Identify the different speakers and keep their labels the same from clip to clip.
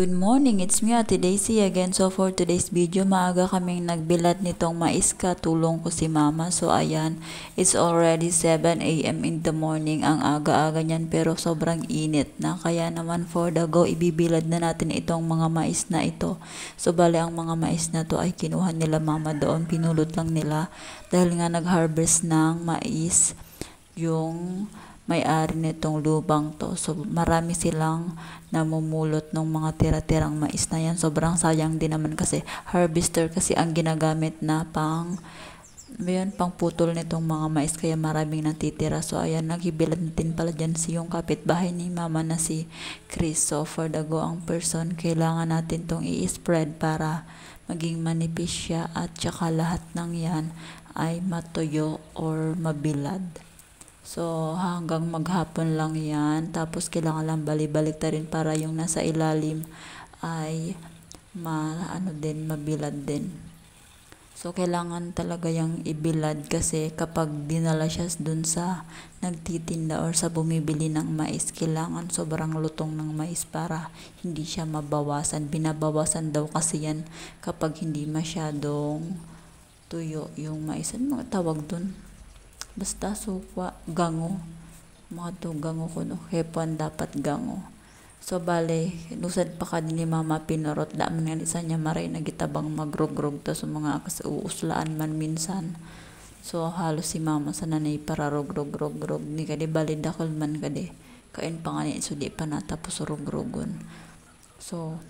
Speaker 1: Good morning, it's me Ate Daisy again. So for today's video, maaga kaming nagbilad nitong mais tulong ko si mama. So ayan, it's already 7 a.m. in the morning. Ang aga-aga niyan pero sobrang init na. Kaya naman for the go, ibibilad na natin itong mga mais na ito. So bale ang mga mais na to ay kinuha nila mama doon. Pinulot lang nila dahil nga nag-harvest ng mais yung may-ari nitong lubang to. So marami silang namumulot ng mga tira-tirang mais na yan. Sobrang sayang din naman kasi harvester kasi ang ginagamit na pang putol nitong mga mais kaya maraming natitira. So ayan, naghibilad natin pala dyan si yung kapitbahay ni mama na si Chris. So for the go ang person, kailangan natin tong i-spread para maging manipis siya at saka lahat ng yan ay matuyo or mabilad. So, hanggang maghapon lang yan. Tapos, kailangan lang balik-balik rin para yung nasa ilalim ay mabilad din. So, kailangan talaga yung ibilad kasi kapag dinala siya dun sa nagtitinda or sa bumibili ng mais, kailangan sobrang lutong ng mais para hindi siya mabawasan. Binabawasan daw kasi yan kapag hindi masyadong tuyo yung mais. Ano mga tawag dun? Basta sukwa, gango. Mga to gango ko no. Hepon dapat gango. So bale, lusad pa ka ni mama pinurot. Daman nga isa niya maray nagitabang magrogrog to sa mga uuslaan man minsan. So halos si mama sa nanay para rogrog. Ni kadi bali dakol man kadi. Kain pa nga ni so di pa natapos rogrogon. So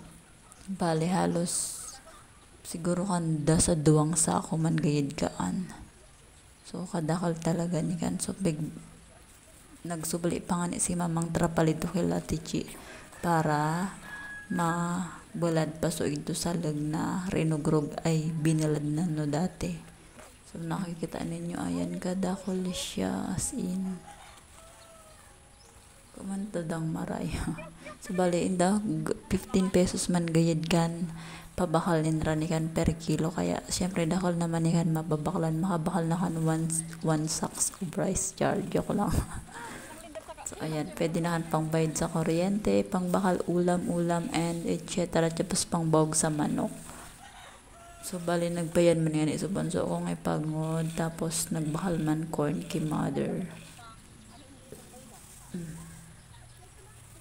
Speaker 1: bale halos siguro kanda sa duwang sa ako man gayid kaan. So, kadakal talaga ni kan. So, nagsubli pa nga ni si mamang trapalito kila tichi para mabulad pa so ito salag na rinogrog ay binilad na no dati. So, nakikita ninyo, ayan, kadakol siya as in. Kumantadang maraya. So, bali, inda, 15 pesos man gayad kan pabakal ni ranikan per kilo kaya syempre dakol naman ni kan mababaklan makabakal na kan one sacks of rice jar joke lang. So ayan, pwede na kan pang bayad sa kuryente, pang bakal ulam and etc. tapos pang bawg sa manok. So bali nagbayad man yan so banso ko ngay pagod tapos nagbakal man corn kay mother.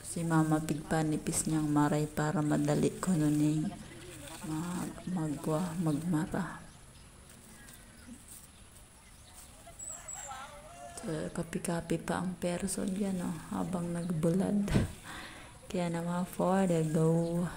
Speaker 1: Si mama pigpanipis niyang maray para madali ko nuning magmara. So, kapi-kapi pa ang person yan habang nagbulad. Kaya naman for the go.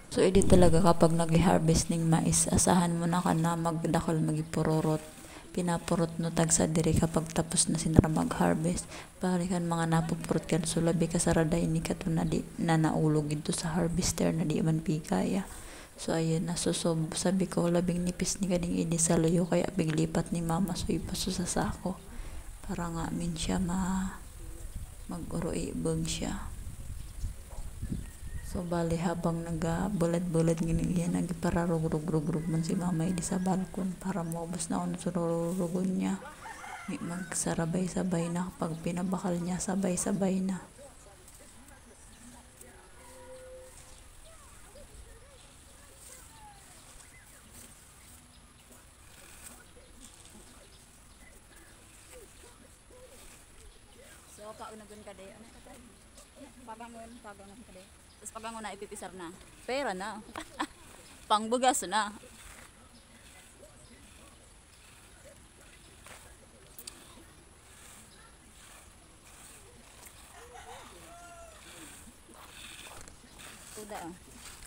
Speaker 1: So, hindi talaga kapag nag-harvest ng mais, asahan mo na ka na magdakol magipururot. Pinapurot no tag sa diri kapag tapos na sinara mag-harvest. Balikan mga napupurot kan so labi ka sa raday ni kato na di na naulog ito sa harvester na di man pikaya. So ayun na susob sabi ko labing nipis ni kading ini sa luyo kaya biglipat ni mama so ipaso sa sako para nga min siya mag-uroibog siya. So bali habang nagabulad-bulad yan nagpararog-rog man si mama di sa balkon para maubos na sa rurugon niya. Magsarabay-sabay na kapag pinabakal niya sabay-sabay na.
Speaker 2: So paunagon ka de ano ka pagangon ka de. Tapos pagangon na ipipisar na. Pera na. Pangbugas na. Tuda.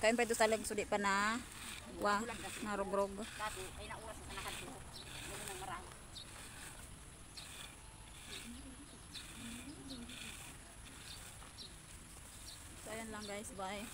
Speaker 2: Kain pa ito sa leg sudi pa na. Wah, narogrog. Ay nauras sa nakadto. So ayan lang guys, bye.